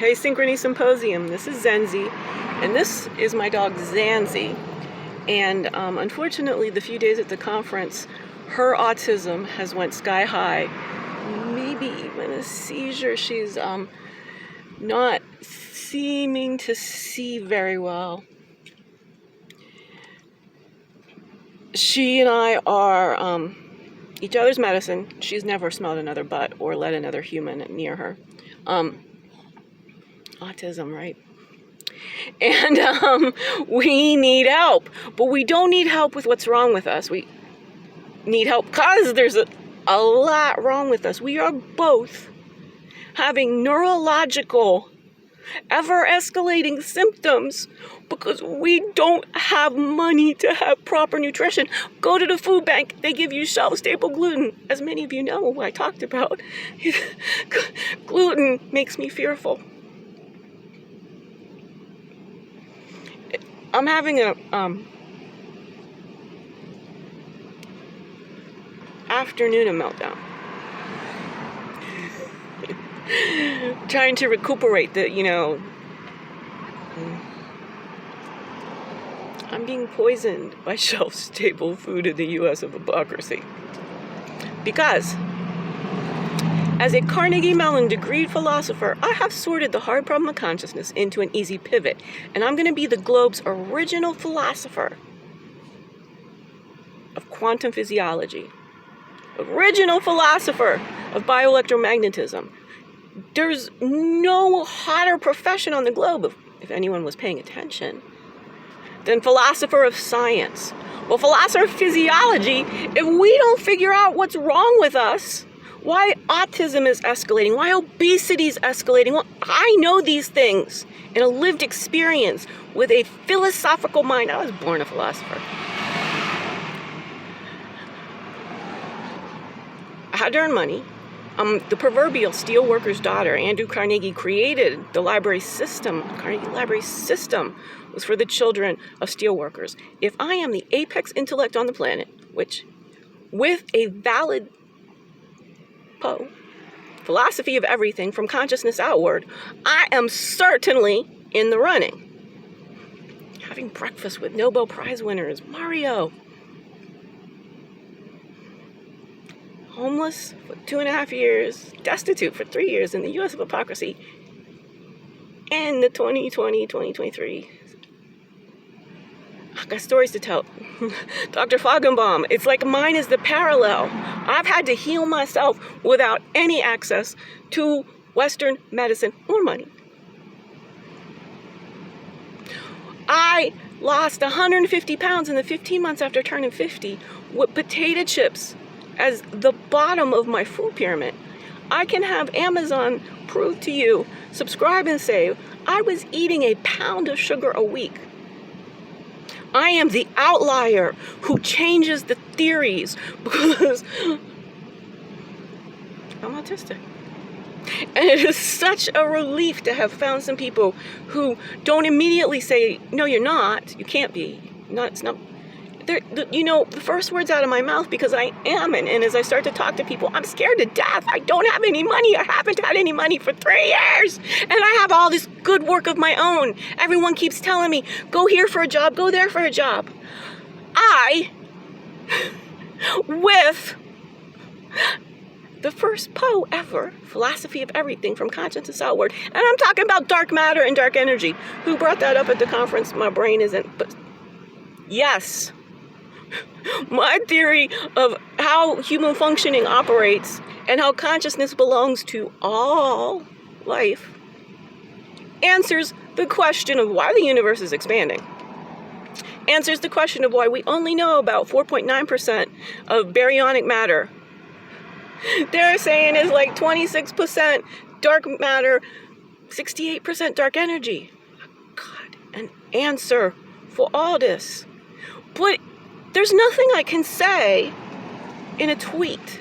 Hey, Synchrony Symposium, this is Zenzi, and this is my dog Zanzi. And unfortunately, the few days at the conference, her autism has went sky high, maybe even a seizure. She's not seeming to see very well. She and I are each other's medicine. She's never smelled another butt or let another human near her. Autism, right? And we need help, but we don't need help with what's wrong with us. We need help because there's a lot wrong with us. We are both having neurological, ever-escalating symptoms because we don't have money to have proper nutrition. Go to the food bank. They give you shelf-stable gluten. As many of you know, I talked about, gluten makes me fearful. I'm having a afternoon meltdown. Trying to recuperate I'm being poisoned by shelf-stable food in the U.S. of hypocrisy. Because, as a Carnegie Mellon degreed philosopher, I have sorted the hard problem of consciousness into an easy pivot. And I'm going to be the globe's original philosopher of quantum physiology. Original philosopher of bioelectromagnetism. There's no hotter profession on the globe, if anyone was paying attention, than philosopher of science. Well, philosopher of physiology, if we don't figure out what's wrong with us, why autism is escalating, why obesity is escalating, well, I know these things in a lived experience with a philosophical mind. I was born a philosopher. I had to earn money. The proverbial steelworker's daughter, Andrew Carnegie, created the library system. The Carnegie Library System was for the children of steelworkers. If I am the apex intellect on the planet, which, with a valid Poe, philosophy of everything from consciousness outward, I am certainly in the running. Having breakfast with Nobel Prize winners, Mario. Homeless for 2.5 years, destitute for 3 years in the U.S. of hypocrisy, and the 2020-2023. I got stories to tell. Dr. Feigenbaum, it's like mine is the parallel. I've had to heal myself without any access to Western medicine or money. I lost 150 pounds in the 15 months after turning 50 with potato chips as the bottom of my food pyramid. I can have Amazon prove to you, subscribe and save, I was eating a pound of sugar a week. I am the outlier who changes the theories because I'm autistic. And it is such a relief to have found some people who don't immediately say, no, you're not, you can't be. It's not. The first words out of my mouth, because I am, and as I start to talk to people, I'm scared to death. I don't have any money. I haven't had any money for 3 years. And I have all this good work of my own. Everyone keeps telling me, go here for a job, go there for a job. I, with the first Poe ever, philosophy of everything from consciousness outward, and I'm talking about dark matter and dark energy. Who brought that up at the conference? My brain isn't, but yes. My theory of how human functioning operates and how consciousness belongs to all life answers the question of why the universe is expanding. Answers the question of why we only know about 4.9% of baryonic matter. They're saying it's like 26% dark matter, 68% dark energy. God, an answer for all this. But there's nothing I can say in a tweet,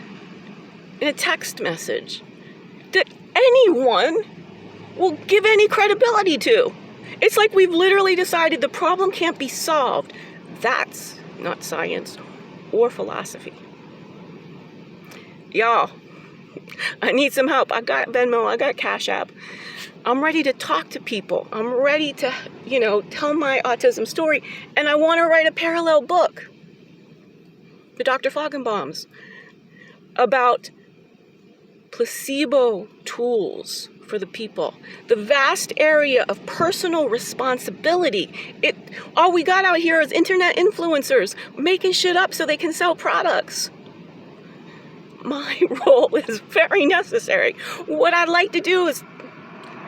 in a text message, that anyone will give any credibility to. It's like we've literally decided the problem can't be solved. That's not science or philosophy. Y'all, I need some help. I got Venmo, I got Cash App. I'm ready to talk to people. I'm ready to, tell my autism story. And I want to write a parallel book, the Dr. Flagenbaum's, about placebo tools for the people. The vast area of personal responsibility. All we got out here is internet influencers making shit up so they can sell products. My role is very necessary. What I'd like to do is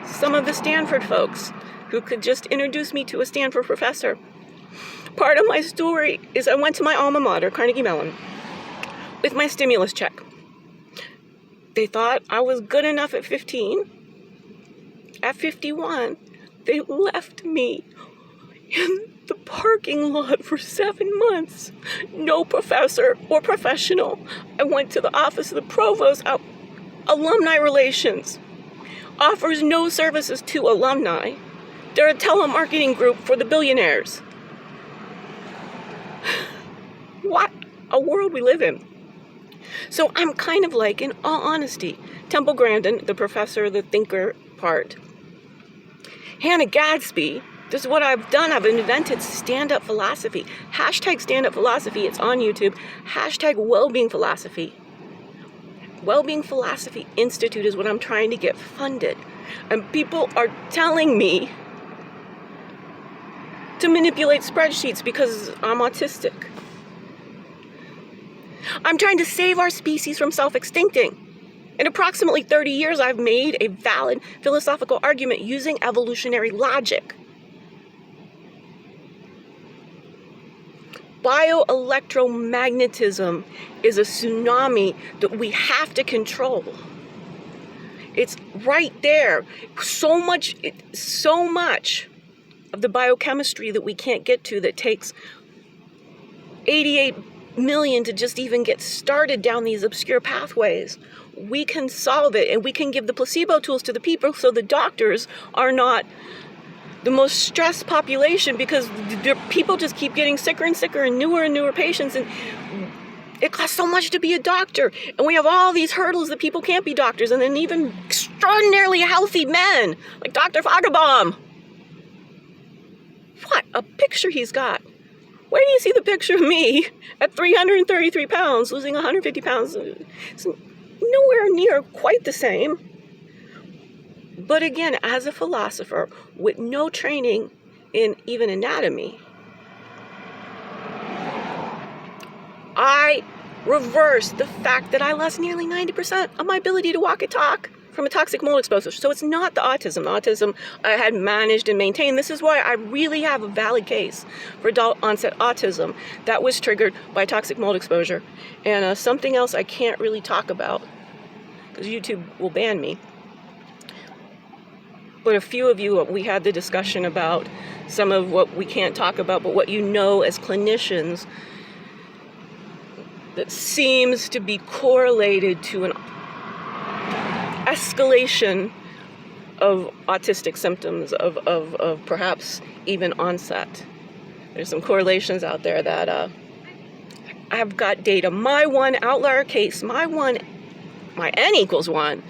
some of the Stanford folks who could just introduce me to a Stanford professor. Part of my story is I went to my alma mater, Carnegie Mellon, with my stimulus check. They thought I was good enough at 15. At 51, they left me in the parking lot for 7 months. No professor or professional. I went to the office of the provost, alumni relations. Offers no services to alumni. They're a telemarketing group for the billionaires. What a world we live in. So I'm kind of like, in all honesty, Temple Grandin, the professor, the thinker part. Hannah Gadsby, this is what I've done. I've invented stand-up philosophy. Hashtag stand-up philosophy. It's on YouTube. Hashtag well-being philosophy. Wellbeing Philosophy Institute is what I'm trying to get funded. And people are telling me to manipulate spreadsheets because I'm autistic. I'm trying to save our species from self-extincting. In approximately 30 years, I've made a valid philosophical argument using evolutionary logic. Bioelectromagnetism is a tsunami that we have to control. It's right there. So much of the biochemistry that we can't get to, that takes 88 million to just even get started down these obscure pathways. We can solve it, and we can give the placebo tools to the people so the doctors are not the most stressed population, because people just keep getting sicker and sicker and newer patients, and it costs so much to be a doctor, and we have all these hurdles that people can't be doctors, and then even extraordinarily healthy men like Dr. Flagenbaum. What a picture he's got. Where do you see the picture of me at 333 pounds, losing 150 pounds? It's nowhere near quite the same. But again, as a philosopher with no training in even anatomy, I reversed the fact that I lost nearly 90% of my ability to walk and talk from a toxic mold exposure. So it's not the autism. The autism I had managed and maintained. This is why I really have a valid case for adult onset autism that was triggered by toxic mold exposure. And something else I can't really talk about because YouTube will ban me. But a few of you, we had the discussion about some of what we can't talk about, but what you know as clinicians that seems to be correlated to an escalation of autistic symptoms, of perhaps even onset. There's some correlations out there that I've got data. My one outlier case, my N equals 1,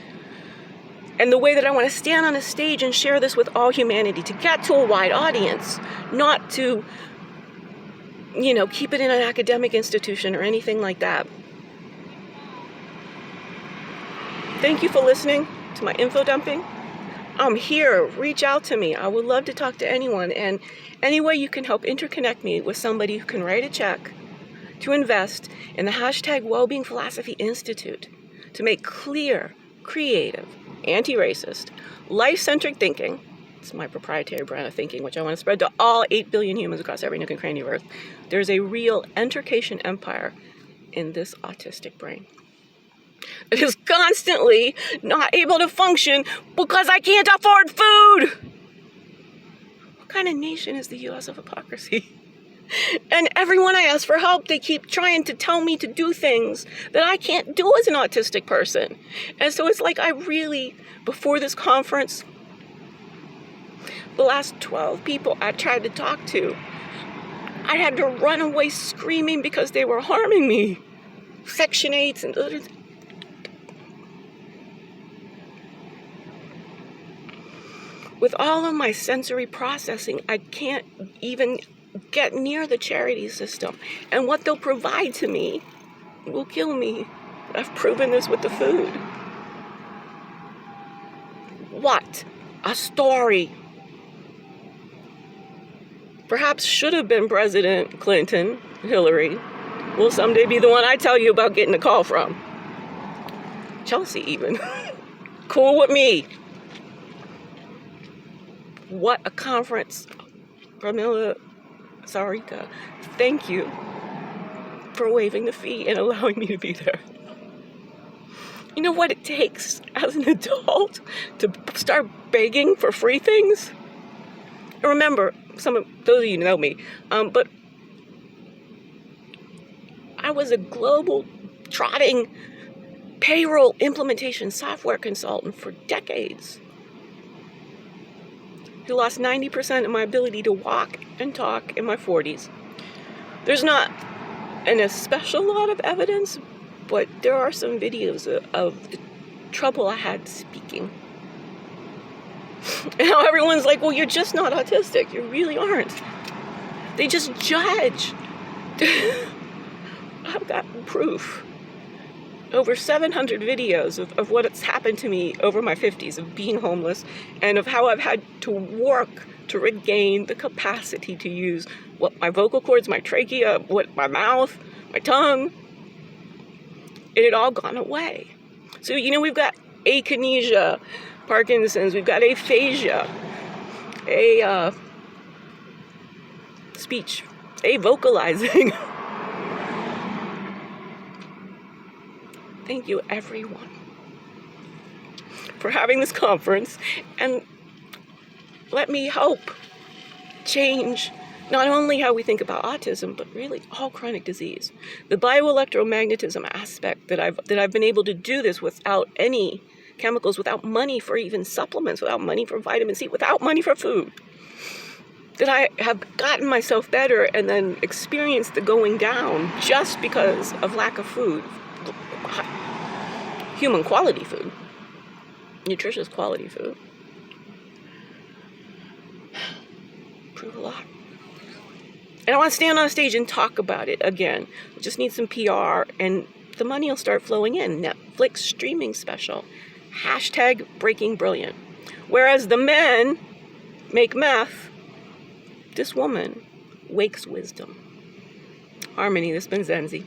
and the way that I want to stand on a stage and share this with all humanity, to get to a wide audience, not to, keep it in an academic institution or anything like that. Thank you for listening to my info dumping. I'm here. Reach out to me. I would love to talk to anyone. And any way you can help interconnect me with somebody who can write a check to invest in the hashtag Wellbeing Philosophy Institute to make clear, creative, anti-racist, life-centric thinking. It's my proprietary brand of thinking, which I want to spread to all 8 billion humans across every nook and cranny of Earth. There's a real entercation empire in this autistic brain. It is constantly not able to function because I can't afford food. What kind of nation is the U.S. of hypocrisy? And everyone I ask for help, they keep trying to tell me to do things that I can't do as an autistic person. And so it's like I really, before this conference, the last 12 people I tried to talk to, I had to run away screaming because they were harming me. Section 8s and others. With all of my sensory processing, I can't even get near the charity system. And what they'll provide to me will kill me. I've proven this with the food. What a story. Perhaps should have been President Clinton, Hillary, will someday be the one I tell you about getting a call from. Chelsea even. Cool with me. What a conference. Pramila Sarika, thank you for waiving the fee and allowing me to be there. You know what it takes as an adult to start begging for free things? And remember, those of you know me, but I was a global trotting payroll implementation software consultant for decades. Who lost 90% of my ability to walk and talk in my 40s. There's not an especial lot of evidence, but there are some videos of the trouble I had speaking. And how everyone's like, well, you're just not autistic. You really aren't. They just judge. I've got proof. Over 700 videos of what's happened to me over my 50s, of being homeless, and of how I've had to work to regain the capacity to use my vocal cords, my trachea, my mouth, my tongue. It had all gone away. So, we've got akinesia, Parkinson's, we've got aphasia, speech, vocalizing. Thank you, everyone, for having this conference, and let me help change not only how we think about autism, but really all chronic disease. The bioelectromagnetism aspect that I've been able to do this without any chemicals, without money for even supplements, without money for vitamin C, without money for food. That I have gotten myself better and then experienced the going down just because of lack of food. Human quality food. Nutritious quality food. Prove a lot. And I want to stand on stage and talk about it again. We just need some PR and the money will start flowing in. Netflix streaming special. Hashtag breaking brilliant. Whereas the men make meth, this woman wakes wisdom. Harmony, this has been Zenzi.